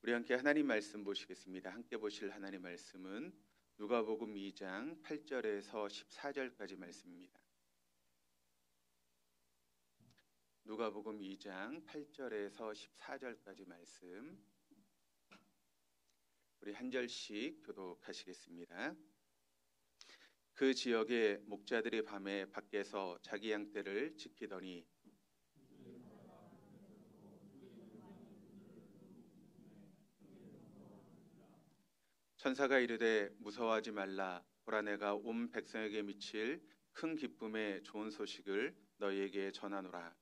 우리 함께 하나님 말씀 보시겠습니다. 함께 보실 하나님 말씀은 누가복음 2장 8절에서 14절까지 말씀입니다. 누가복음 2장 8절에서 14절까지 말씀, 우리 한 절씩 교독하시겠습니다. 그 지역의 목자들이 밤에 밖에서 자기 양떼를 지키더니 천사가 이르되 무서워하지 말라. 보라, 내가 온 백성에게 미칠 큰 기쁨의 좋은 소식을 너희에게 전하노라.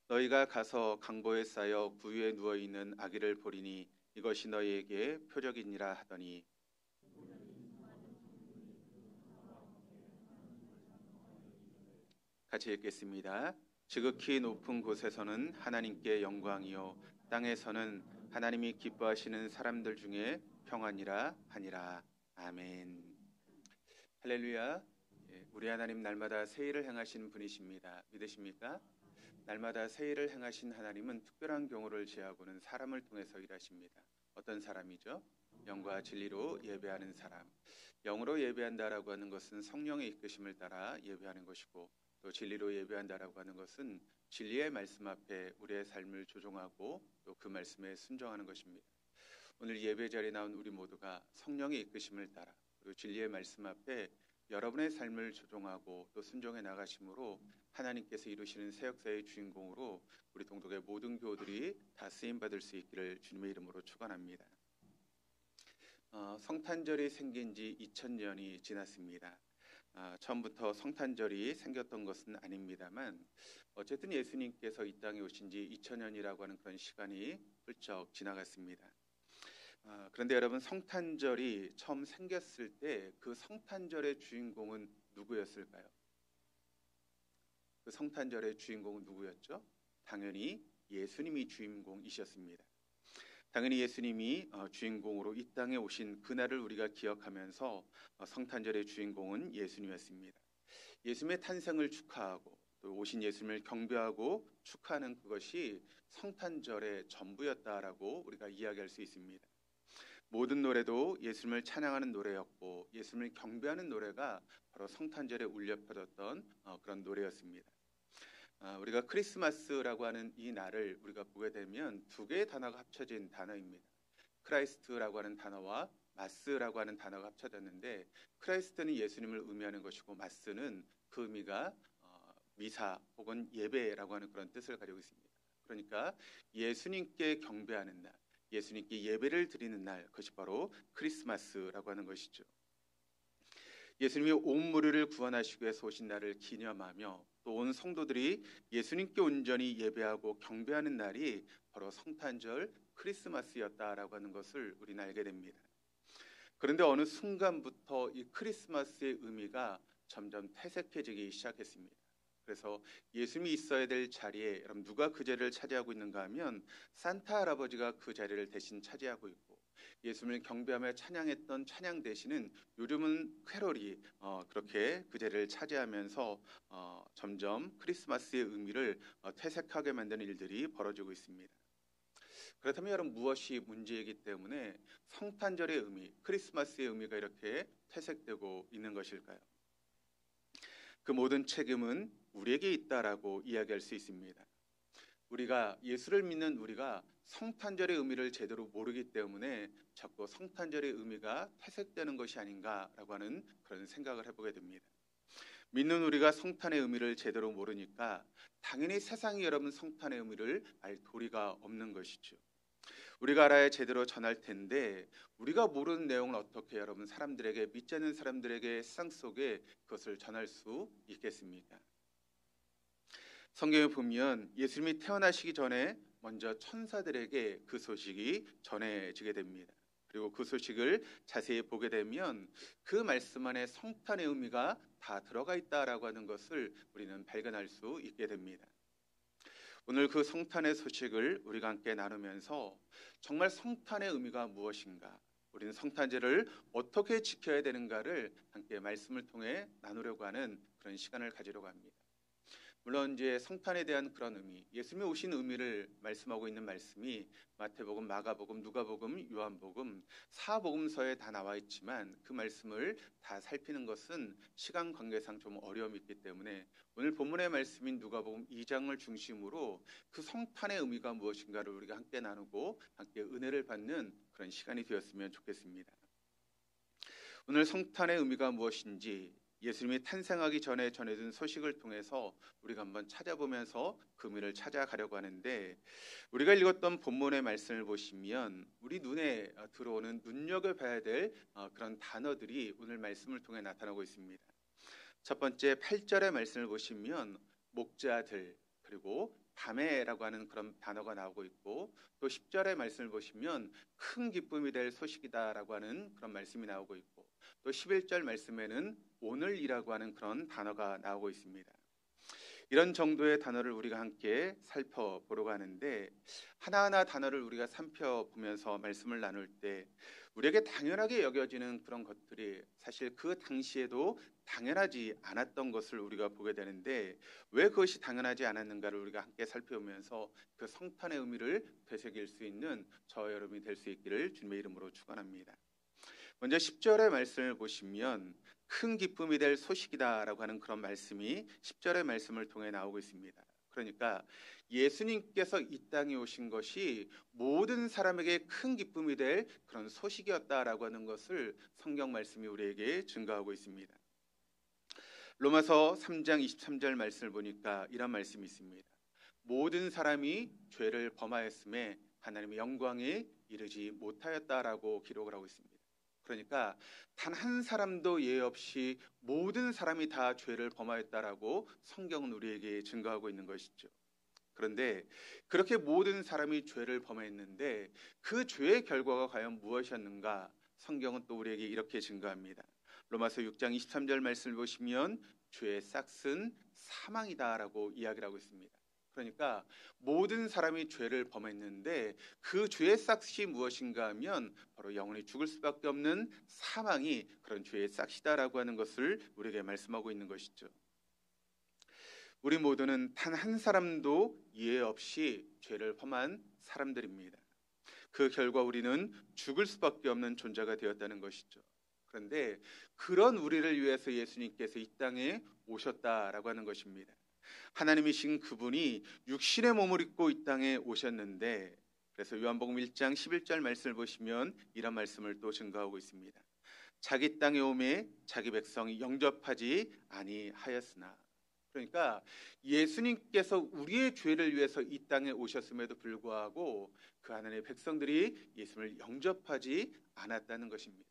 너희가 가서 강보에 쌓여 구유에 누워 있는 아기를 보리니 이것이 너희에게 표적이니라 하더니 같이 읽겠습니다. 지극히 높은 곳에서는 하나님께 영광이요 땅에서는 하나님이 기뻐하시는 사람들 중에 평안이라 하니라. 아멘. 할렐루야. 우리 하나님 날마다 새 일을 행하시는 분이십니다. 믿으십니까? 날마다 새 일을 행하신 하나님은 특별한 경우를 제하고는 사람을 통해서 일하십니다. 어떤 사람이죠? 영과 진리로 예배하는 사람. 영으로 예배한다라고 하는 것은 성령의 이끄심을 따라 예배하는 것이고, 또 진리로 예배한다라고 하는 것은 진리의 말씀 앞에 우리의 삶을 조종하고 또 그 말씀에 순종하는 것입니다. 오늘 예배 자리에 나온 우리 모두가 성령의 이끄심을 따라 그리고 진리의 말씀 앞에 여러분의 삶을 조종하고 또 순종해 나가심으로 하나님께서 이루시는 새 역사의 주인공으로 우리 동독의 모든 교우들이 다 쓰임받을 수 있기를 주님의 이름으로 축원합니다. 성탄절이 생긴 지 2000년이 지났습니다. 처음부터 성탄절이 생겼던 것은 아닙니다만 어쨌든 예수님께서 이 땅에 오신 지 2000년이라고 하는 그런 시간이 훌쩍 지나갔습니다. 그런데 여러분, 성탄절이 처음 생겼을 때 그 성탄절의 주인공은 누구였을까요? 그 성탄절의 주인공은 누구였죠? 당연히 예수님이 주인공이셨습니다. 당연히 예수님이 주인공으로 이 땅에 오신 그날을 우리가 기억하면서 성탄절의 주인공은 예수님이었습니다. 예수님의 탄생을 축하하고 또 오신 예수님을 경배하고 축하하는 그것이 성탄절의 전부였다라고 우리가 이야기할 수 있습니다. 모든 노래도 예수님을 찬양하는 노래였고 예수님을 경배하는 노래가 바로 성탄절에 울려 퍼졌던 그런 노래였습니다. 우리가 크리스마스라고 하는 이 날을 우리가 보게 되면 두 개의 단어가 합쳐진 단어입니다. 크라이스트라고 하는 단어와 마스라고 하는 단어가 합쳐졌는데, 크라이스트는 예수님을 의미하는 것이고 마스는 그 의미가 미사 혹은 예배라고 하는 그런 뜻을 가지고 있습니다. 그러니까 예수님께 경배하는 날, 예수님께 예배를 드리는 날, 그것이 바로 크리스마스라고 하는 것이죠. 예수님이 온 무리를 구원하시기 위해서 오신 날을 기념하며 또 온 성도들이 예수님께 온전히 예배하고 경배하는 날이 바로 성탄절 크리스마스였다라고 하는 것을 우리는 알게 됩니다. 그런데 어느 순간부터 이 크리스마스의 의미가 점점 퇴색해지기 시작했습니다. 그래서 예수님이 있어야 될 자리에 여러분 누가 그 자리를 차지하고 있는가 하면 산타 할아버지가 그 자리를 대신 차지하고 있고, 예수님을 경배하며 찬양했던 찬양 대신은 요즘은 캐롤이 그렇게 그 자리를 차지하면서 점점 크리스마스의 의미를 퇴색하게 만드는 일들이 벌어지고 있습니다. 그렇다면 여러분, 무엇이 문제이기 때문에 성탄절의 의미, 크리스마스의 의미가 이렇게 퇴색되고 있는 것일까요? 그 모든 책임은 우리에게 있다라고 이야기할 수 있습니다. 우리가 예수를 믿는 우리가 성탄절의 의미를 제대로 모르기 때문에 자꾸 성탄절의 의미가 퇴색되는 것이 아닌가라고 하는 그런 생각을 해보게 됩니다. 믿는 우리가 성탄의 의미를 제대로 모르니까 당연히 세상이 여러분 성탄의 의미를 알 도리가 없는 것이죠. 우리가 알아야 제대로 전할 텐데 우리가 모르는 내용을 어떻게 여러분 사람들에게, 믿지 않는 사람들에게 세상 속에 그것을 전할 수 있겠습니까? 성경에 보면 예수님이 태어나시기 전에 먼저 천사들에게 그 소식이 전해지게 됩니다. 그리고 그 소식을 자세히 보게 되면 그 말씀 안에 성탄의 의미가 다 들어가 있다라고 하는 것을 우리는 발견할 수 있게 됩니다. 오늘 그 성탄의 소식을 우리가 함께 나누면서 정말 성탄의 의미가 무엇인가, 우리는 성탄절을 어떻게 지켜야 되는가를 함께 말씀을 통해 나누려고 하는 그런 시간을 가지려고 합니다. 물론 이제 성탄에 대한 그런 의미, 예수님이 오신 의미를 말씀하고 있는 말씀이 마태복음, 마가복음, 누가복음, 요한복음, 사복음서에 다 나와 있지만 그 말씀을 다 살피는 것은 시간 관계상 좀 어려움이 있기 때문에 오늘 본문의 말씀인 누가복음 2장을 중심으로 그 성탄의 의미가 무엇인가를 우리가 함께 나누고 함께 은혜를 받는 그런 시간이 되었으면 좋겠습니다. 오늘 성탄의 의미가 무엇인지 예수님이 탄생하기 전에 전해준 소식을 통해서 우리가 한번 찾아보면서 그 의미를 찾아가려고 하는데, 우리가 읽었던 본문의 말씀을 보시면 우리 눈에 들어오는 눈여겨봐야 될 그런 단어들이 오늘 말씀을 통해 나타나고 있습니다. 첫 번째 8절의 말씀을 보시면 목자들, 그리고 밤에라고 하는 그런 단어가 나오고 있고, 또 10절의 말씀을 보시면 큰 기쁨이 될 소식이다라고 하는 그런 말씀이 나오고 있고, 또 11절 말씀에는 오늘이라고 하는 그런 단어가 나오고 있습니다. 이런 정도의 단어를 우리가 함께 살펴보려고 하는데, 하나하나 단어를 우리가 살펴보면서 말씀을 나눌 때 우리에게 당연하게 여겨지는 그런 것들이 사실 그 당시에도 당연하지 않았던 것을 우리가 보게 되는데, 왜 그것이 당연하지 않았는가를 우리가 함께 살펴보면서 그 성탄의 의미를 되새길 수 있는 저와 여러분이 될 수 있기를 주님의 이름으로 축원합니다. 먼저 10절의 말씀을 보시면 큰 기쁨이 될 소식이다라고 하는 그런 말씀이 10절의 말씀을 통해 나오고 있습니다. 그러니까 예수님께서 이 땅에 오신 것이 모든 사람에게 큰 기쁨이 될 그런 소식이었다라고 하는 것을 성경 말씀이 우리에게 증거하고 있습니다. 로마서 3장 23절 말씀을 보니까 이런 말씀이 있습니다. 모든 사람이 죄를 범하였음에 하나님의 영광에 이르지 못하였다라고 기록을 하고 있습니다. 그러니까 단 한 사람도 예외 없이 모든 사람이 다 죄를 범하였다라고 성경은 우리에게 증거하고 있는 것이죠. 그런데 그렇게 모든 사람이 죄를 범했는데 그 죄의 결과가 과연 무엇이었는가? 성경은 또 우리에게 이렇게 증거합니다. 로마서 6장 23절 말씀을 보시면 죄의 싹은 사망이다라고 이야기를 하고 있습니다. 그러니까 모든 사람이 죄를 범했는데 그 죄의 싹이 무엇인가 하면 바로 영원히 죽을 수밖에 없는 사망이 그런 죄의 싹이다라고 하는 것을 우리에게 말씀하고 있는 것이죠. 우리 모두는 단 한 사람도 예외 없이 죄를 범한 사람들입니다. 그 결과 우리는 죽을 수밖에 없는 존재가 되었다는 것이죠. 그런데 그런 우리를 위해서 예수님께서 이 땅에 오셨다라고 하는 것입니다. 하나님이신 그분이 육신의 몸을 입고 이 땅에 오셨는데, 그래서 요한복음 1장 11절 말씀을 보시면 이런 말씀을 또 증거하고 있습니다. 자기 땅에 오매 자기 백성이 영접하지 아니하였으나, 그러니까 예수님께서 우리의 죄를 위해서 이 땅에 오셨음에도 불구하고 그 하나님의 백성들이 예수님을 영접하지 않았다는 것입니다.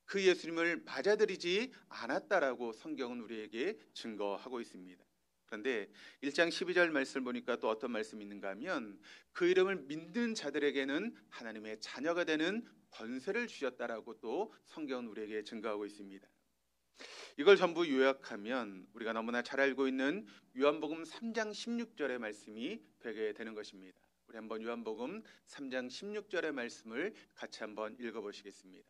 그 예수님을 맞아들이지 않았다라고 성경은 우리에게 증거하고 있습니다. 그런데 1장 12절 말씀을 보니까 또 어떤 말씀이 있는가 하면 그 이름을 믿는 자들에게는 하나님의 자녀가 되는 권세를 주셨다라고 또 성경은 우리에게 증거하고 있습니다. 이걸 전부 요약하면 우리가 너무나 잘 알고 있는 요한복음 3장 16절의 말씀이 되게 되는 것입니다. 우리 한번 요한복음 3장 16절의 말씀을 같이 한번 읽어보시겠습니다.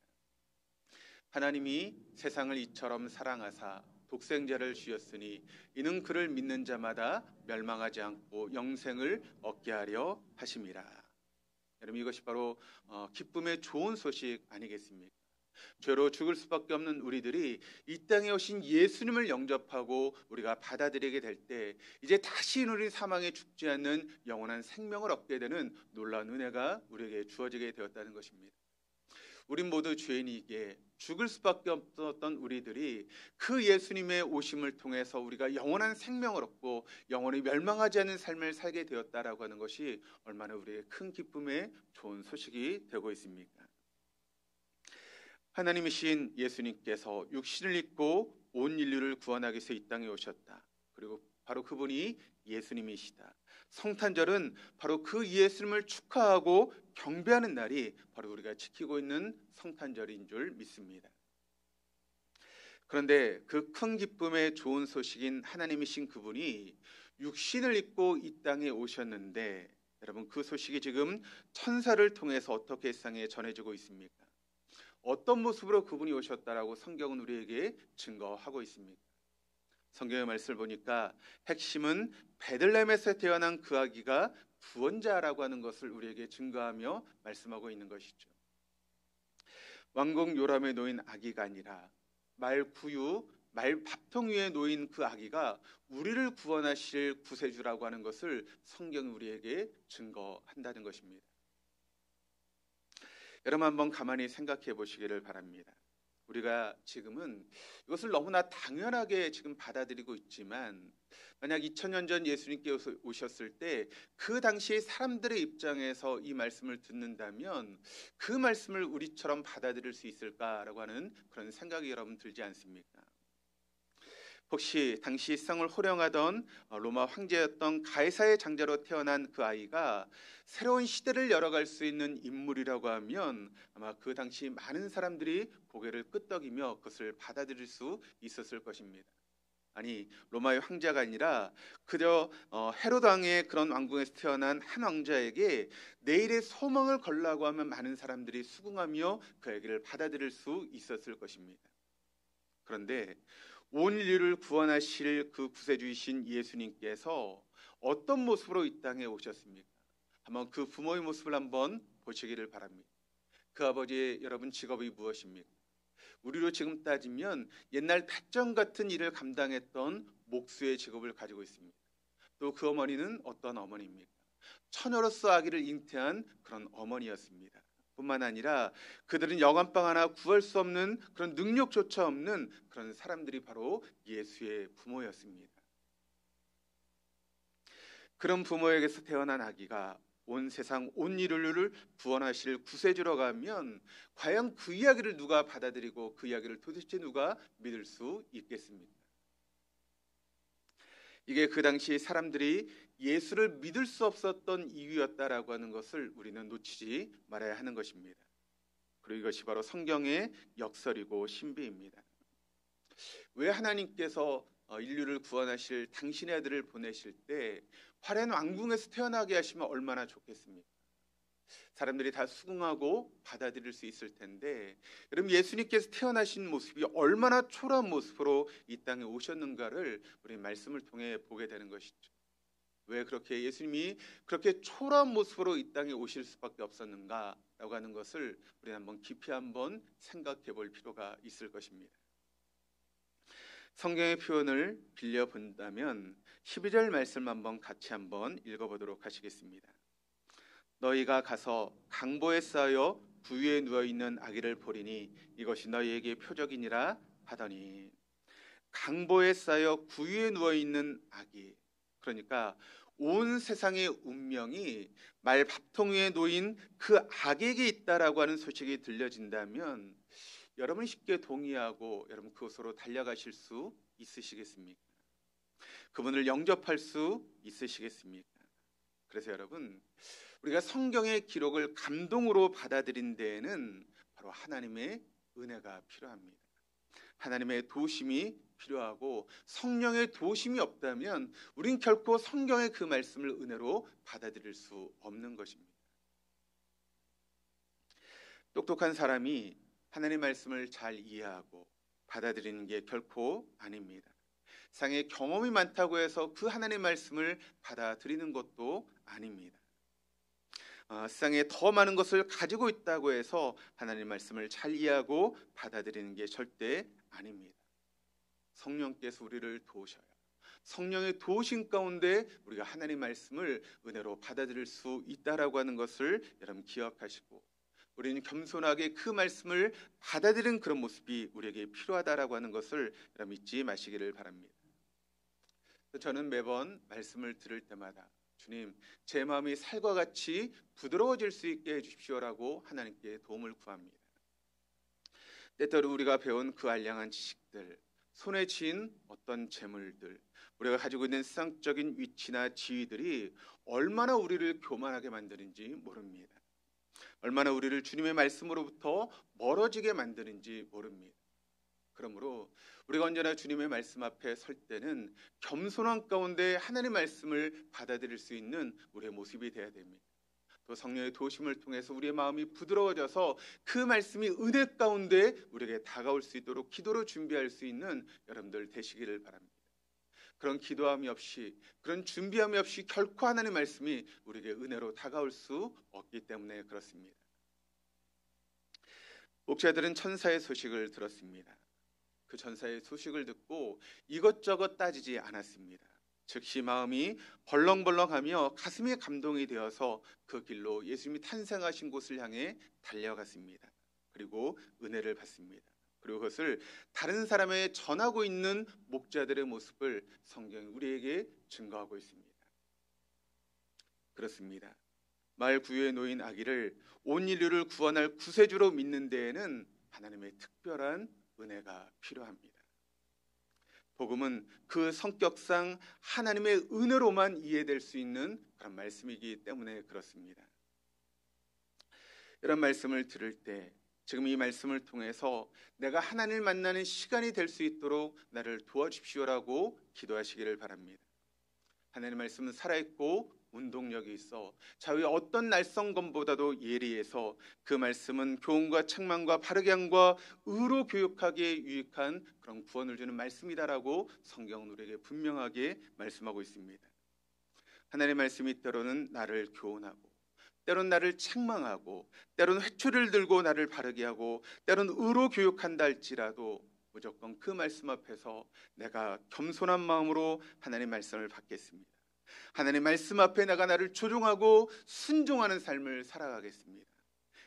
하나님이 세상을 이처럼 사랑하사 독생자를 주셨으니 이는 그를 믿는 자마다 멸망하지 않고 영생을 얻게 하려 하심이라. 여러분, 이것이 바로 기쁨의 좋은 소식 아니겠습니까? 죄로 죽을 수밖에 없는 우리들이 이 땅에 오신 예수님을 영접하고 우리가 받아들이게 될 때 이제 다시 우리 사망에 죽지 않는 영원한 생명을 얻게 되는 놀라운 은혜가 우리에게 주어지게 되었다는 것입니다. 우린 모두 죄인이기에 죽을 수밖에 없었던 우리들이 그 예수님의 오심을 통해서 우리가 영원한 생명을 얻고 영원히 멸망하지 않는 삶을 살게 되었다라고 하는 것이 얼마나 우리의 큰 기쁨의 좋은 소식이 되고 있습니까? 하나님이신 예수님께서 육신을 입고 온 인류를 구원하기 위해서 이 땅에 오셨다. 그리고 바로 그분이 예수님이시다. 성탄절은 바로 그 예수님을 축하하고 경배하는 날이 바로 우리가 지키고 있는 성탄절인 줄 믿습니다. 그런데 그 큰 기쁨의 좋은 소식인 하나님이신 그분이 육신을 입고 이 땅에 오셨는데, 여러분, 그 소식이 지금 천사를 통해서 어떻게 세상에 전해지고 있습니까? 어떤 모습으로 그분이 오셨다라고 성경은 우리에게 증거하고 있습니다. 성경의 말씀을 보니까 핵심은 베들레헴에서 태어난 그 아기가 구원자라고 하는 것을 우리에게 증거하며 말씀하고 있는 것이죠. 왕궁 요람에 놓인 아기가 아니라 말 밥통 위에 놓인 그 아기가 우리를 구원하실 구세주라고 하는 것을 성경이 우리에게 증거한다는 것입니다. 여러분 한번 가만히 생각해 보시기를 바랍니다. 우리가 지금은 이것을 너무나 당연하게 지금 받아들이고 있지만 만약 2000년 전 예수님께 오셨을 때 그 당시 사람들의 입장에서 이 말씀을 듣는다면 그 말씀을 우리처럼 받아들일 수 있을까라고 하는 그런 생각이 여러분 들지 않습니까? 혹시 당시 세상을 호령하던 로마 황제였던 가이사의 장자로 태어난 그 아이가 새로운 시대를 열어갈 수 있는 인물이라고 하면 아마 그 당시 많은 사람들이 고개를 끄덕이며 그것을 받아들일 수 있었을 것입니다. 아니, 로마의 황제가 아니라 그저 헤롯 왕의 그런 왕궁에서 태어난 한 왕자에게 내일의 소망을 걸라고 하면 많은 사람들이 수긍하며 그 얘기를 받아들일 수 있었을 것입니다. 그런데 온 인류를 구원하실 그 구세주이신 예수님께서 어떤 모습으로 이 땅에 오셨습니까? 한번 그 부모의 모습을 한번 보시기를 바랍니다. 그 아버지의 여러분 직업이 무엇입니까? 우리로 지금 따지면 옛날 패전 같은 일을 감당했던 목수의 직업을 가지고 있습니다. 또 그 어머니는 어떤 어머니입니까? 처녀로서 아기를 잉태한 그런 어머니였습니다. 뿐만 아니라 그들은 영안방 하나 구할 수 없는 그런 능력조차 없는 그런 사람들이 바로 예수의 부모였습니다. 그런 부모에게서 태어난 아기가 온 세상 온 인류를 구원하실 구세주라고 하면 과연 그 이야기를 누가 받아들이고 그 이야기를 도대체 누가 믿을 수 있겠습니까? 이게 그 당시 사람들이 예수를 믿을 수 없었던 이유였다라고 하는 것을 우리는 놓치지 말아야 하는 것입니다. 그리고 이것이 바로 성경의 역설이고 신비입니다. 왜 하나님께서 인류를 구원하실 당신의 아들을 보내실 때 화려한 왕궁에서 태어나게 하시면 얼마나 좋겠습니까? 사람들이 다 수긍하고 받아들일 수 있을 텐데 여러분 예수님께서 태어나신 모습이 얼마나 초라한 모습으로 이 땅에 오셨는가를 우리 말씀을 통해 보게 되는 것이죠. 왜 그렇게 예수님이 그렇게 초라한 모습으로 이 땅에 오실 수밖에 없었는가라고 하는 것을 우리 한번 깊이 한번 생각해 볼 필요가 있을 것입니다. 성경의 표현을 빌려 본다면 12절 말씀 한번 같이 한번 읽어보도록 하시겠습니다. 너희가 가서 강보에 쌓여 구유에 누워있는 아기를 보리니 이것이 너희에게 표적이니라 하더니 강보에 쌓여 구유에 누워있는 아기, 그러니까 온 세상의 운명이 말 밥통 위에 놓인 그 아기에게 있다라고 하는 소식이 들려진다면 여러분 쉽게 동의하고 여러분 그곳으로 달려가실 수 있으시겠습니까? 그분을 영접할 수 있으시겠습니까? 그래서 여러분 우리가 성경의 기록을 감동으로 받아들인 데에는 바로 하나님의 은혜가 필요합니다. 하나님의 도심이 필요하고 성령의 도심이 없다면 우린 결코 성경의 그 말씀을 은혜로 받아들일 수 없는 것입니다. 똑똑한 사람이 하나님의 말씀을 잘 이해하고 받아들이는 게 결코 아닙니다. 세상에 경험이 많다고 해서 그 하나님의 말씀을 받아들이는 것도 아닙니다. 세상에 더 많은 것을 가지고 있다고 해서 하나님의 말씀을 잘 이해하고 받아들이는 게 절대 아닙니다. 성령께서 우리를 도우셔야 성령의 도우심 가운데 우리가 하나님의 말씀을 은혜로 받아들일 수 있다라고 하는 것을 여러분 기억하시고 우리는 겸손하게 그 말씀을 받아들이는 그런 모습이 우리에게 필요하다라고 하는 것을 여러분 잊지 마시기를 바랍니다. 저는 매번 말씀을 들을 때마다 주님, 제 마음이 살과 같이 부드러워질 수 있게 해주십시오라고 하나님께 도움을 구합니다. 때때로 우리가 배운 그 알량한 지식들, 손에 쥔 어떤 재물들, 우리가 가지고 있는 세상적인 위치나 지위들이 얼마나 우리를 교만하게 만드는지 모릅니다. 얼마나 우리를 주님의 말씀으로부터 멀어지게 만드는지 모릅니다. 그러므로 우리가 언제나 주님의 말씀 앞에 설 때는 겸손한 가운데 하나님의 말씀을 받아들일 수 있는 우리의 모습이 되어야 됩니다. 또 성령의 도심을 통해서 우리의 마음이 부드러워져서 그 말씀이 은혜 가운데 우리에게 다가올 수 있도록 기도로 준비할 수 있는 여러분들 되시기를 바랍니다. 그런 기도함이 없이, 그런 준비함이 없이 결코 하나님의 말씀이 우리에게 은혜로 다가올 수 없기 때문에 그렇습니다. 목자들은 천사의 소식을 들었습니다. 그 천사의 소식을 듣고 이것저것 따지지 않았습니다. 즉시 마음이 벌렁벌렁하며 가슴이 감동이 되어서 그 길로 예수님이 탄생하신 곳을 향해 달려갔습니다. 그리고 은혜를 받습니다. 그리고 그것을 다른 사람에게 전하고 있는 목자들의 모습을 성경이 우리에게 증거하고 있습니다. 그렇습니다. 마을 구유에 놓인 아기를 온 인류를 구원할 구세주로 믿는 데에는 하나님의 특별한 은혜가 필요합니다. 복음은 그 성격상 하나님의 은혜로만 이해될 수 있는 그런 말씀이기 때문에 그렇습니다. 이런 말씀을 들을 때 지금 이 말씀을 통해서 내가 하나님을 만나는 시간이 될 수 있도록 나를 도와주십시오라고 기도하시기를 바랍니다. 하나님의 말씀은 살아있고 운동력이 있어 자유의 어떤 날성검보다도 예리해서 그 말씀은 교훈과 책망과 바르게 함과 의로 교육하기에 유익한 그런 구원을 주는 말씀이다라고 성경은 우리에게 분명하게 말씀하고 있습니다. 하나님의 말씀이 때로는 나를 교훈하고 때로는 나를 책망하고 때로는 회초리를 들고 나를 바르게 하고 때로는 의로 교육한다 할지라도 무조건 그 말씀 앞에서 내가 겸손한 마음으로 하나님의 말씀을 받겠습니다. 하나님의 말씀 앞에 내가 나를 조종하고 순종하는 삶을 살아가겠습니다.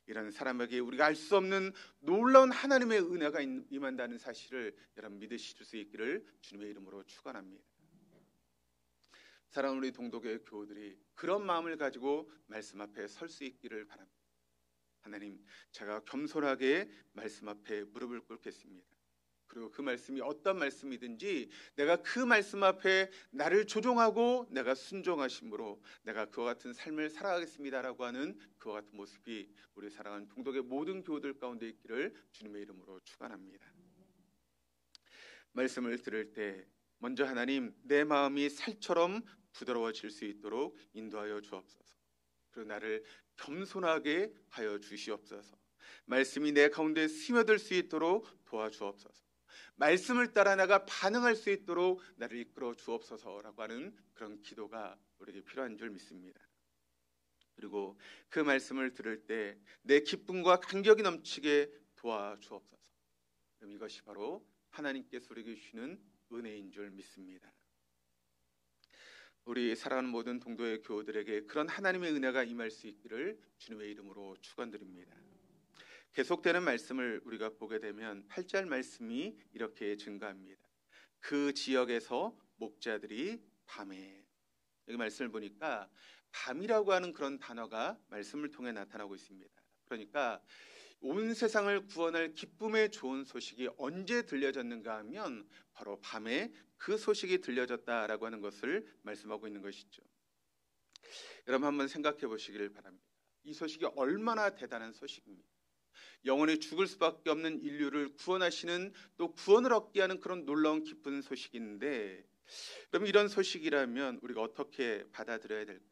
이런 사람에게 우리가 알 수 없는 놀라운 하나님의 은혜가 임한다는 사실을 여러분 믿으실 수 있기를 주님의 이름으로 축원합니다. 사랑하는 우리 동독의 교우들이 그런 마음을 가지고 말씀 앞에 설 수 있기를 바랍니다. 하나님, 제가 겸손하게 말씀 앞에 무릎을 꿇겠습니다. 그리고 그 말씀이 어떤 말씀이든지 내가 그 말씀 앞에 나를 조종하고 내가 순종하심으로 내가 그와 같은 삶을 살아가겠습니다라고 하는 그와 같은 모습이 우리 사랑하는 동독의 모든 교우들 가운데 있기를 주님의 이름으로 축원합니다. 말씀을 들을 때 먼저 하나님, 내 마음이 살처럼 부드러워질 수 있도록 인도하여 주옵소서. 그리고 나를 겸손하게 하여 주시옵소서. 말씀이 내 가운데 스며들 수 있도록 도와주옵소서. 말씀을 따라 내가 반응할 수 있도록 나를 이끌어 주옵소서라고 하는 그런 기도가 우리에게 필요한 줄 믿습니다. 그리고 그 말씀을 들을 때 내 기쁨과 감격이 넘치게 도와주옵소서. 그럼 이것이 바로 하나님께서 우리에게 주시는 은혜인 줄 믿습니다. 우리 사랑하는 모든 동도의 교우들에게 그런 하나님의 은혜가 임할 수 있기를 주님의 이름으로 축원드립니다. 계속되는 말씀을 우리가 보게 되면 8절 말씀이 이렇게 증가합니다. 그 지역에서 목자들이 밤에, 여기 말씀을 보니까 밤이라고 하는 그런 단어가 말씀을 통해 나타나고 있습니다. 그러니까 온 세상을 구원할 기쁨의 좋은 소식이 언제 들려졌는가 하면 바로 밤에 그 소식이 들려졌다라고 하는 것을 말씀하고 있는 것이죠. 여러분 한번 생각해 보시기를 바랍니다. 이 소식이 얼마나 대단한 소식입니까? 영원히 죽을 수밖에 없는 인류를 구원하시는, 또 구원을 얻게 하는 그런 놀라운 기쁜 소식인데, 그럼 이런 소식이라면 우리가 어떻게 받아들여야 될까요?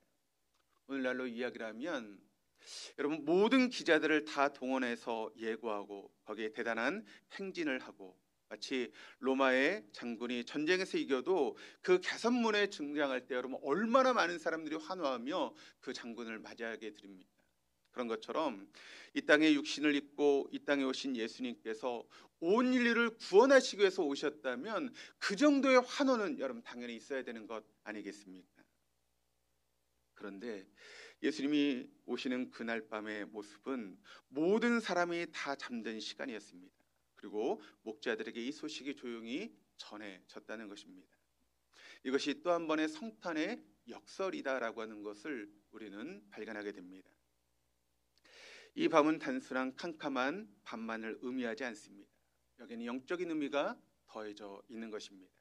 오늘날로 이야기를 하면 여러분 모든 기자들을 다 동원해서 예고하고 거기에 대단한 행진을 하고, 마치 로마의 장군이 전쟁에서 이겨도 그 개선문에 등장할 때 여러분 얼마나 많은 사람들이 환호하며 그 장군을 맞이하게 드립니다. 그런 것처럼 이 땅에 육신을 입고 이 땅에 오신 예수님께서 온 인류를 구원하시기 위해서 오셨다면 그 정도의 환호는 여러분 당연히 있어야 되는 것 아니겠습니까? 그런데 예수님이 오시는 그날 밤의 모습은 모든 사람이 다 잠든 시간이었습니다. 그리고 목자들에게 이 소식이 조용히 전해졌다는 것입니다. 이것이 또 한 번의 성탄의 역설이다라고 하는 것을 우리는 발견하게 됩니다. 이 밤은 단순한 캄캄한 밤만을 의미하지 않습니다. 여기는 영적인 의미가 더해져 있는 것입니다.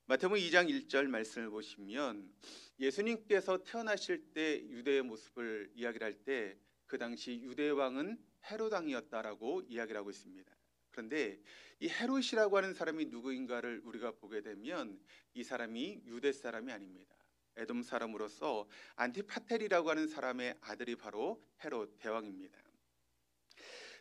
마태복음 2장 1절 말씀을 보시면 예수님께서 태어나실 때 유대의 모습을 이야기를 할 때 그 당시 유대 왕은 헤롯 왕이었다라고 이야기를 하고 있습니다. 그런데 이 헤롯이라고 하는 사람이 누구인가를 우리가 보게 되면 이 사람이 유대 사람이 아닙니다. 에돔 사람으로서 안티파텔이라고 하는 사람의 아들이 바로 헤롯 대왕입니다.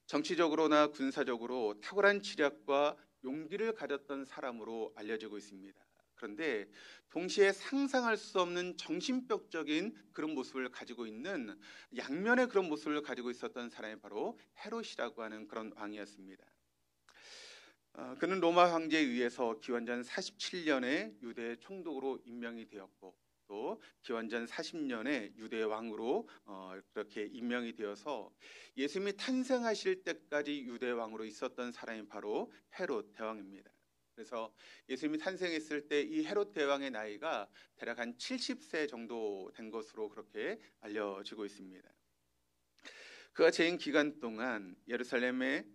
정치적으로나 군사적으로 탁월한 지략과 용기를 가졌던 사람으로 알려지고 있습니다. 그런데 동시에 상상할 수 없는 정신병적인 그런 모습을 가지고 있는 양면의 그런 모습을 가지고 있었던 사람이 바로 헤롯이라고 하는 그런 왕이었습니다. 그는 로마 황제에 의해서 기원전 47년에 유대 총독으로 임명이 되었고 또 기원전 40년에 유대 왕으로 그렇게 임명이 되어서 예수님이 탄생하실 때까지 유대 왕으로 있었던 사람이 바로 헤롯 대왕입니다. 그래서 예수님이 탄생했을 때 이 헤롯 대왕의 나이가 대략 한 70세 정도 된 것으로 그렇게 알려지고 있습니다. 그가 재임 기간 동안 예루살렘에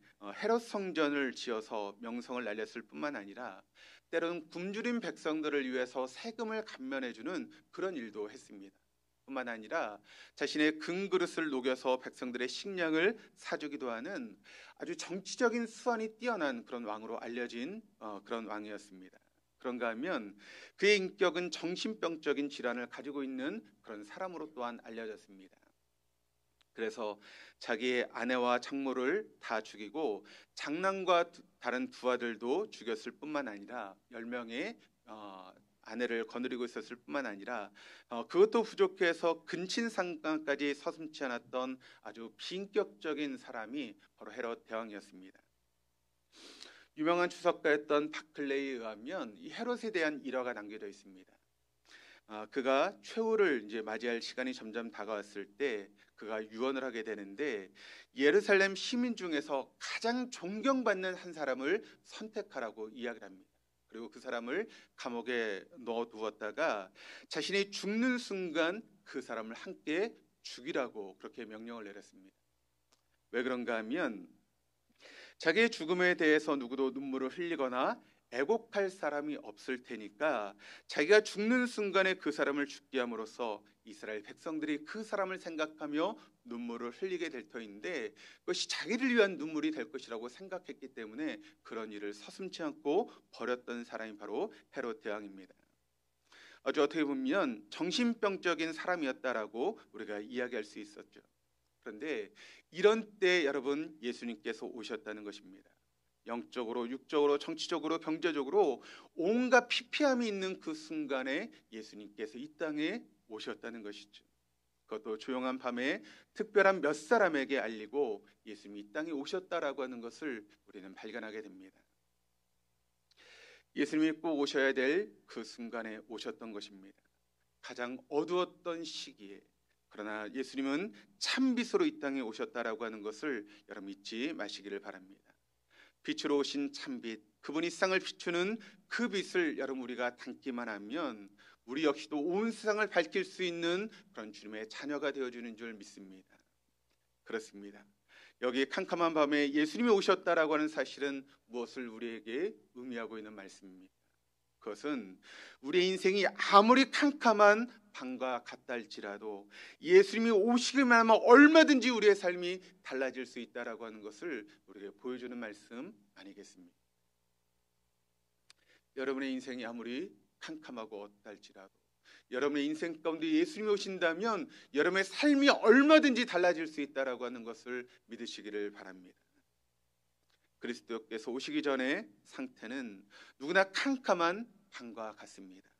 헤롯 성전을 지어서 명성을 날렸을 뿐만 아니라 때로는 굶주린 백성들을 위해서 세금을 감면해주는 그런 일도 했습니다. 뿐만 아니라 자신의 금그릇을 녹여서 백성들의 식량을 사주기도 하는 아주 정치적인 수완이 뛰어난 그런 왕으로 알려진 그런 왕이었습니다. 그런가 하면 그의 인격은 정신병적인 질환을 가지고 있는 그런 사람으로 또한 알려졌습니다. 그래서 자기의 아내와 장모를 다 죽이고 장남과 다른 두 아들도 죽였을 뿐만 아니라 10명의 아내를 거느리고 있었을 뿐만 아니라 그것도 부족해서 근친상간까지 서슴지 않았던 아주 비인격적인 사람이 바로 헤롯 대왕이었습니다. 유명한 추석가였던 바클레이에 의하면 이 헤롯에 대한 일화가 남겨져 있습니다. 그가 최후를 이제 맞이할 시간이 점점 다가왔을 때 그가 유언을 하게 되는데 예루살렘 시민 중에서 가장 존경받는 한 사람을 선택하라고 이야기를 합니다. 그리고 그 사람을 감옥에 넣어두었다가 자신이 죽는 순간 그 사람을 함께 죽이라고 그렇게 명령을 내렸습니다. 왜 그런가 하면 자기의 죽음에 대해서 누구도 눈물을 흘리거나 애곡할 사람이 없을 테니까 자기가 죽는 순간에 그 사람을 죽게 함으로써 이스라엘 백성들이 그 사람을 생각하며 눈물을 흘리게 될 터인데 그것이 자기를 위한 눈물이 될 것이라고 생각했기 때문에 그런 일을 서슴지 않고 벌였던 사람이 바로 헤롯 대왕입니다. 아주 어떻게 보면 정신병적인 사람이었다라고 우리가 이야기할 수 있었죠. 그런데 이런 때 여러분 예수님께서 오셨다는 것입니다. 영적으로, 육적으로, 정치적으로, 경제적으로 온갖 피폐함이 있는 그 순간에 예수님께서 이 땅에 오셨다는 것이죠. 그것도 조용한 밤에 특별한 몇 사람에게 알리고 예수님이 이 땅에 오셨다라고 하는 것을 우리는 발견하게 됩니다. 예수님이 꼭 오셔야 될 그 순간에 오셨던 것입니다. 가장 어두웠던 시기에 그러나 예수님은 참빛으로 이 땅에 오셨다라고 하는 것을 여러분 잊지 마시기를 바랍니다. 빛으로 오신 참빛, 그분이 세상을 비추는 그 빛을 여러분 우리가 담기만 하면 우리 역시도 온 세상을 밝힐 수 있는 그런 주님의 자녀가 되어주는 줄 믿습니다. 그렇습니다. 여기 캄캄한 밤에 예수님이 오셨다라고 하는 사실은 무엇을 우리에게 의미하고 있는 말씀입니까? 그것은 우리의 인생이 아무리 캄캄한 밤과 같다 할지라도 예수님이 오시기만 하면 얼마든지 우리의 삶이 달라질 수 있다라고 하는 것을 우리에게 보여주는 말씀 아니겠습니까? 여러분의 인생이 아무리 캄캄하고 어떻다 할지라도 여러분의 인생 가운데 예수님이 오신다면 여러분의 삶이 얼마든지 달라질 수 있다라고 하는 것을 믿으시기를 바랍니다. 그리스도께서 오시기 전에 상태는 누구나 캄캄한 밤과 같습니다.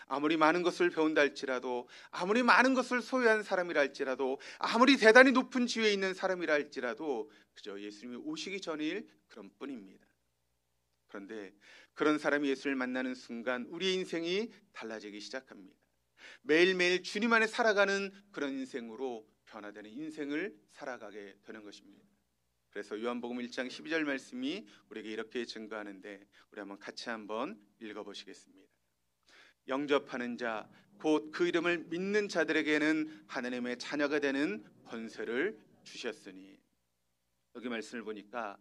아무리 많은 것을 배운다 할지라도 아무리 많은 것을 소유한 사람이라 할지라도 아무리 대단히 높은 지위에 있는 사람이라 할지라도 그저 예수님이 오시기 전일 그런 뿐입니다. 그런데 그런 사람이 예수를 만나는 순간 우리의 인생이 달라지기 시작합니다. 매일매일 주님 안에 살아가는 그런 인생으로 변화되는 인생을 살아가게 되는 것입니다. 그래서 요한복음 1장 12절 말씀이 우리에게 이렇게 증거하는데 우리 한번 같이 한번 읽어보시겠습니다. 영접하는 자 곧 그 이름을 믿는 자들에게는 하나님의 자녀가 되는 권세를 주셨으니 여기 말씀을 보니까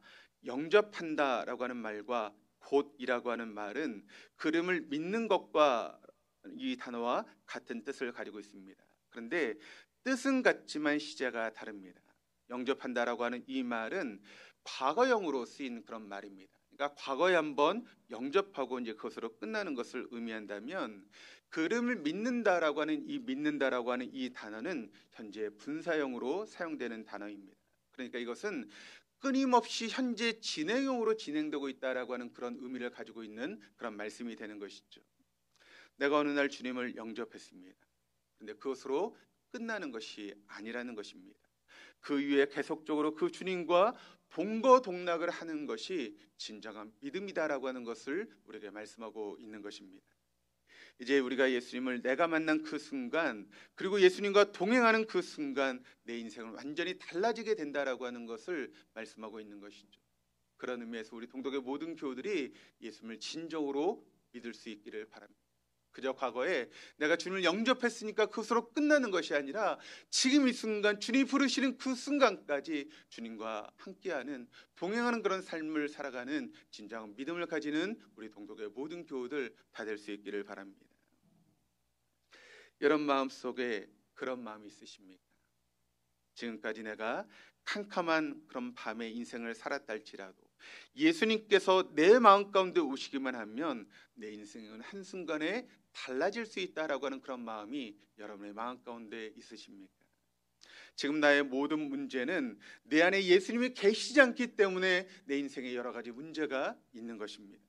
영접한다라고 하는 말과 곧이라고 하는 말은 그 이름을 믿는 것과 이 단어와 같은 뜻을 가지고 있습니다. 그런데 뜻은 같지만 시제가 다릅니다. 영접한다라고 하는 이 말은 과거형으로 쓰인 그런 말입니다. 그러니까 과거에 한번 영접하고 이제 그것으로 끝나는 것을 의미한다면 그 이름을 믿는다라고 하는 이 단어는 현재 분사형으로 사용되는 단어입니다. 그러니까 이것은 끊임없이 현재 진행형으로 진행되고 있다라고 하는 그런 의미를 가지고 있는 그런 말씀이 되는 것이죠. 내가 어느 날 주님을 영접했습니다. 그런데 그것으로 끝나는 것이 아니라는 것입니다. 그 위에 계속적으로 그 주님과 동거동락을 하는 것이 진정한 믿음이다라고 하는 것을 우리에게 말씀하고 있는 것입니다. 이제 우리가 예수님을 내가 만난 그 순간, 그리고 예수님과 동행하는 그 순간 내 인생은 완전히 달라지게 된다라고 하는 것을 말씀하고 있는 것이죠. 그런 의미에서 우리 동독의 모든 교우들이 예수님을 진정으로 믿을 수 있기를 바랍니다. 그저 과거에 내가 주님을 영접했으니까 그것으로 끝나는 것이 아니라 지금 이 순간 주님이 부르시는 그 순간까지 주님과 함께하는, 동행하는 그런 삶을 살아가는 진정한 믿음을 가지는 우리 동독의 모든 교우들 다 될 수 있기를 바랍니다. 여러분 마음속에 그런 마음이 있으십니까? 지금까지 내가 캄캄한 그런 밤의 인생을 살았다 할지라도 예수님께서 내 마음 가운데 오시기만 하면 내 인생은 한순간에 달라질 수 있다라고 하는 그런 마음이 여러분의 마음 가운데 있으십니까? 지금 나의 모든 문제는 내 안에 예수님이 계시지 않기 때문에 내 인생에 여러 가지 문제가 있는 것입니다.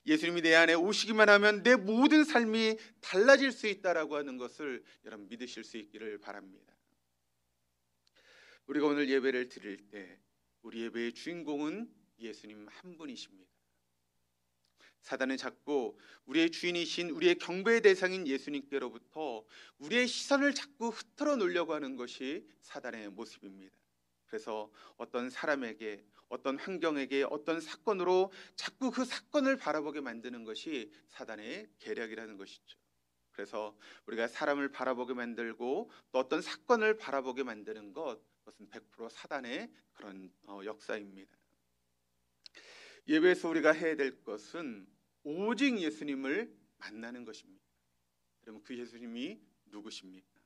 예수님이 내 안에 오시기만 하면 내 모든 삶이 달라질 수 있다라고 하는 것을 여러분 믿으실 수 있기를 바랍니다. 우리가 오늘 예배를 드릴 때 우리 예배의 주인공은 예수님 한 분이십니다. 사단은 자꾸 우리의 주인이신, 우리의 경배의 대상인 예수님께로부터 우리의 시선을 자꾸 흩어러 놓으려고 하는 것이 사단의 모습입니다. 그래서 어떤 사람에게, 어떤 환경에게, 어떤 사건으로 자꾸 그 사건을 바라보게 만드는 것이 사단의 계략이라는 것이죠. 그래서 우리가 사람을 바라보게 만들고 또 어떤 사건을 바라보게 만드는 것, 그것은 100% 사단의 그런 역사입니다. 예배에서 우리가 해야 될 것은 오직 예수님을 만나는 것입니다. 그러면 그 예수님이 누구십니까?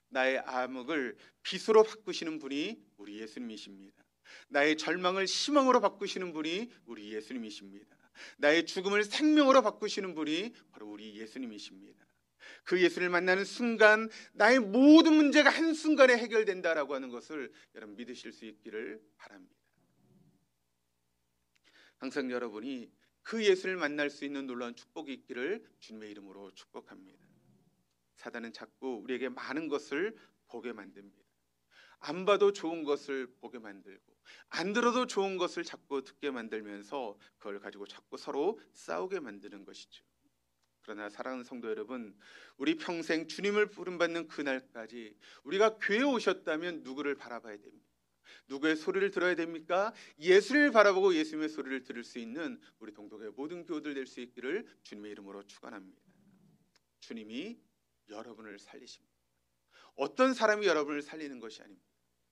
나의 암흑을 빛으로 바꾸시는 분이 우리 예수님이십니다. 나의 절망을 희망으로 바꾸시는 분이 우리 예수님이십니다. 나의 죽음을 생명으로 바꾸시는 분이 바로 우리 예수님이십니다. 그 예수를 만나는 순간 나의 모든 문제가 한순간에 해결된다라고 하는 것을 여러분 믿으실 수 있기를 바랍니다. 항상 여러분이 그 예수를 만날 수 있는 놀라운 축복이 있기를 주님의 이름으로 축복합니다. 사단은 자꾸 우리에게 많은 것을 보게 만듭니다. 안 봐도 좋은 것을 보게 만들고 안 들어도 좋은 것을 자꾸 듣게 만들면서 그걸 가지고 자꾸 서로 싸우게 만드는 것이죠. 그러나 사랑하는 성도 여러분, 우리 평생 주님을 부름받는 그날까지 우리가 교회에 오셨다면 누구를 바라봐야 됩니까? 누구의 소리를 들어야 됩니까? 예수를 바라보고 예수님의 소리를 들을 수 있는 우리 동독의 모든 교우들 될 수 있기를 주님의 이름으로 축원합니다. 주님이 여러분을 살리십니다. 어떤 사람이 여러분을 살리는 것이 아닙니다.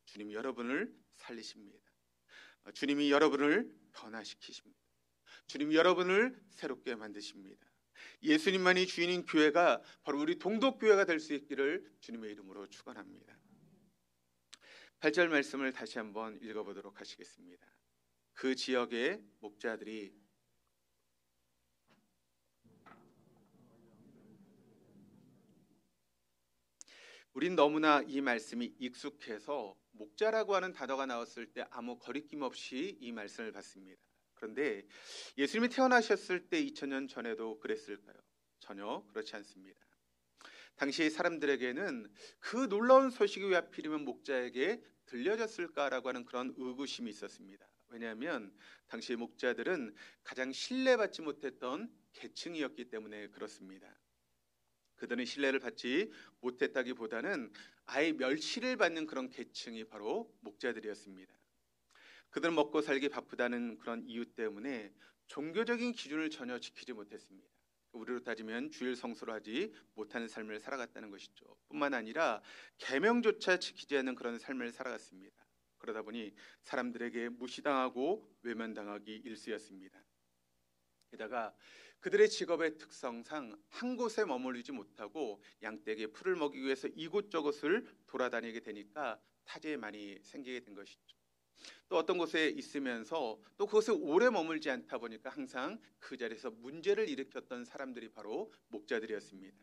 주님이 여러분을 살리십니다. 주님이 여러분을 변화시키십니다. 주님이 여러분을 새롭게 만드십니다. 예수님만이 주인인 교회가 바로 우리 동독교회가 될 수 있기를 주님의 이름으로 축원합니다. 8절 말씀을 다시 한번 읽어보도록 하시겠습니다. 그 지역의 목자들이 우린 너무나 이 말씀이 익숙해서 목자라고 하는 단어가 나왔을 때 아무 거리낌 없이 이 말씀을 받습니다. 그런데 예수님이 태어나셨을 때 2000년 전에도 그랬을까요? 전혀 그렇지 않습니다. 당시 사람들에게는 그 놀라운 소식이 왜 하필이면 목자에게 들려졌을까라고 하는 그런 의구심이 있었습니다. 왜냐하면 당시 목자들은 가장 신뢰받지 못했던 계층이었기 때문에 그렇습니다. 그들은 신뢰를 받지 못했다기보다는 아예 멸시를 받는 그런 계층이 바로 목자들이었습니다. 그들은 먹고 살기 바쁘다는 그런 이유 때문에 종교적인 기준을 전혀 지키지 못했습니다. 우리로 따지면 주일 성수를 하지 못하는 삶을 살아갔다는 것이죠. 뿐만 아니라 계명조차 지키지 않는 그런 삶을 살아갔습니다. 그러다 보니 사람들에게 무시당하고 외면당하기 일쑤였습니다. 게다가 그들의 직업의 특성상 한 곳에 머무르지 못하고 양떼에게 풀을 먹이기 위해서 이곳저곳을 돌아다니게 되니까 타지에 많이 생기게 된 것이죠. 또 어떤 곳에 있으면서 또 그곳에 오래 머물지 않다 보니까 항상 그 자리에서 문제를 일으켰던 사람들이 바로 목자들이었습니다.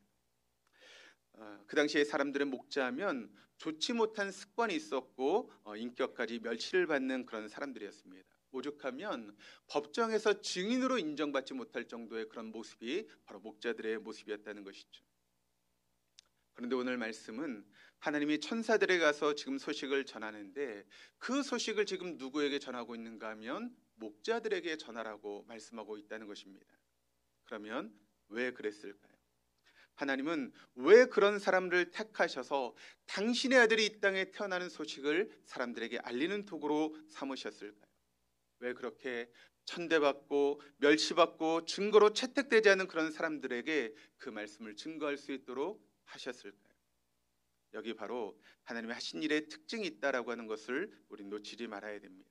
그 당시에 사람들은 목자하면 좋지 못한 습관이 있었고 인격까지 멸시를 받는 그런 사람들이었습니다. 오죽하면 법정에서 증인으로 인정받지 못할 정도의 그런 모습이 바로 목자들의 모습이었다는 것이죠. 그런데 오늘 말씀은 하나님이 천사들에 가서 지금 소식을 전하는데 그 소식을 지금 누구에게 전하고 있는가 하면 목자들에게 전하라고 말씀하고 있다는 것입니다. 그러면 왜 그랬을까요? 하나님은 왜 그런 사람들을 택하셔서 당신의 아들이 이 땅에 태어나는 소식을 사람들에게 알리는 도구로 삼으셨을까요? 왜 그렇게 천대받고 멸시받고 증거로 채택되지 않은 그런 사람들에게 그 말씀을 증거할 수 있도록 하셨을까요? 여기 바로 하나님의 하신 일에 특징이 있다라고 하는 것을 우리 놓치지 말아야 됩니다.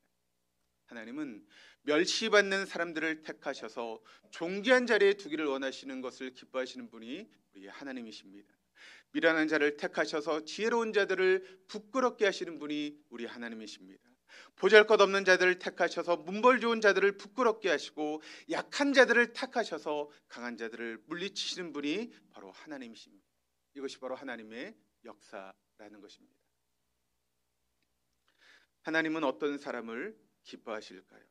하나님은 멸시받는 사람들을 택하셔서 존귀한 자리에 두기를 원하시는 것을 기뻐하시는 분이 우리 하나님이십니다. 미련한 자를 택하셔서 지혜로운 자들을 부끄럽게 하시는 분이 우리 하나님이십니다. 보잘것없는 자들을 택하셔서 문벌 좋은 자들을 부끄럽게 하시고 약한 자들을 택하셔서 강한 자들을 물리치시는 분이 바로 하나님이십니다. 이것이 바로 하나님의 역사라는 것입니다. 하나님은 어떤 사람을 기뻐하실까요?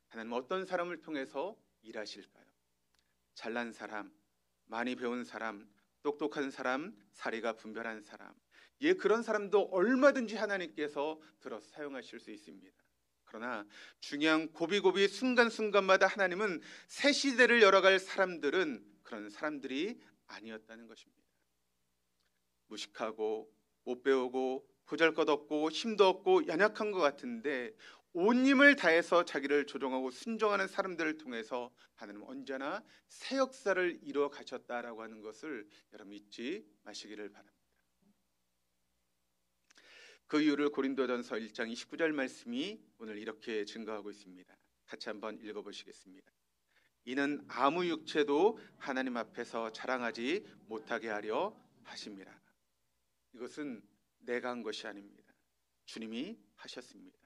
하나님은 어떤 사람을 통해서 일하실까요? 잘난 사람, 많이 배운 사람, 똑똑한 사람, 사리가 분별한 사람, 그런 사람도 얼마든지 하나님께서 들어서 사용하실 수 있습니다. 그러나 중요한 고비고비 순간순간마다 하나님은 새 시대를 열어갈 사람들은 그런 사람들이 아니었다는 것입니다. 무식하고 못 배우고 보잘것없고 힘도 없고 연약한 것 같은데 온 힘을 다해서 자기를 조종하고 순종하는 사람들을 통해서 하나님은 언제나 새 역사를 이루어 가셨다라고 하는 것을 여러분 잊지 마시기를 바랍니다. 그 이유를 고린도전서 1장 29절 말씀이 오늘 이렇게 증거하고 있습니다. 같이 한번 읽어보시겠습니다. 이는 아무 육체도 하나님 앞에서 자랑하지 못하게 하려 하심이라. 이것은 내가 한 것이 아닙니다. 주님이 하셨습니다.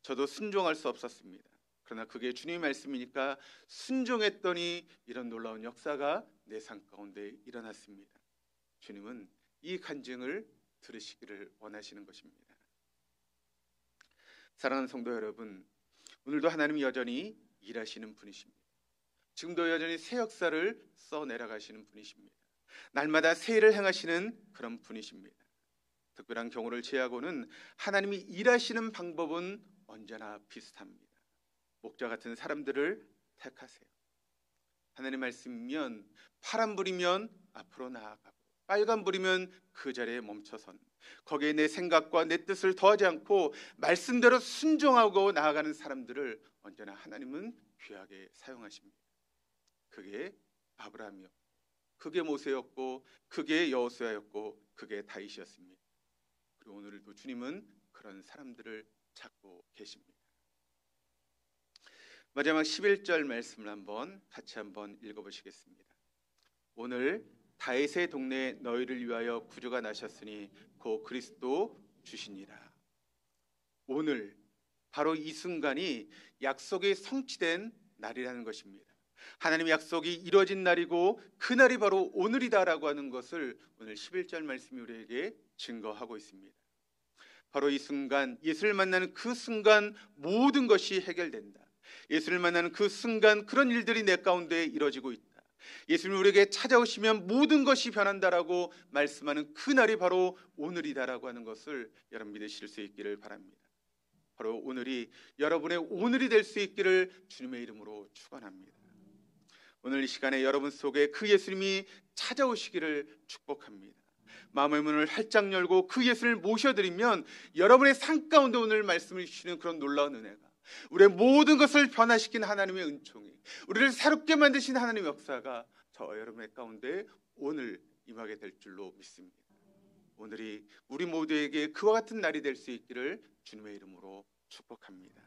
저도 순종할 수 없었습니다. 그러나 그게 주님의 말씀이니까 순종했더니 이런 놀라운 역사가 내 삶 가운데 일어났습니다. 주님은 이 간증을 들으시기를 원하시는 것입니다. 사랑하는 성도 여러분, 오늘도 하나님이 여전히 일하시는 분이십니다. 지금도 여전히 새 역사를 써내려가시는 분이십니다. 날마다 새 일을 행하시는 그런 분이십니다. 특별한 경우를 제하고는 하나님이 일하시는 방법은 언제나 비슷합니다. 목자 같은 사람들을 택하세요. 하나님 말씀이면 파란불이면 앞으로 나아가고 빨간불이면 그 자리에 멈춰선 거기에 내 생각과 내 뜻을 더하지 않고 말씀대로 순종하고 나아가는 사람들을 언제나 하나님은 귀하게 사용하십니다. 그게 아브라함이었고 그게 모세였고 그게 여호수아였고 그게 다윗이었습니다. 그리고 오늘도 주님은 그런 사람들을 찾고 계십니다. 마지막 11절 말씀을 같이 한번 읽어보시겠습니다. 오늘 다윗의 동네에 너희를 위하여 구주가 나셨으니 곧 그리스도 주시니라. 오늘 바로 이 순간이 약속이 성취된 날이라는 것입니다. 하나님의 약속이 이루어진 날이고 그 날이 바로 오늘이다라고 하는 것을 오늘 11절 말씀이 우리에게 증거하고 있습니다. 바로 이 순간, 예수를 만나는 그 순간 모든 것이 해결된다. 예수를 만나는 그 순간 그런 일들이 내 가운데 이루어지고 있다. 예수님 우리에게 찾아오시면 모든 것이 변한다라고 말씀하는 그 날이 바로 오늘이다라고 하는 것을 여러분 믿으실 수 있기를 바랍니다. 바로 오늘이 여러분의 오늘이 될 수 있기를 주님의 이름으로 축원합니다. 오늘 이 시간에 여러분 속에 그 예수님이 찾아오시기를 축복합니다. 마음의 문을 활짝 열고 그 예수를 모셔드리면 여러분의 삶 가운데 오늘 말씀을 주시는 그런 놀라운 은혜가, 우리의 모든 것을 변화시킨 하나님의 은총이, 우리를 새롭게 만드신 하나님의 역사가 저와 여러분의 가운데 오늘 임하게 될 줄로 믿습니다. 오늘이 우리 모두에게 그와 같은 날이 될 수 있기를 주님의 이름으로 축복합니다.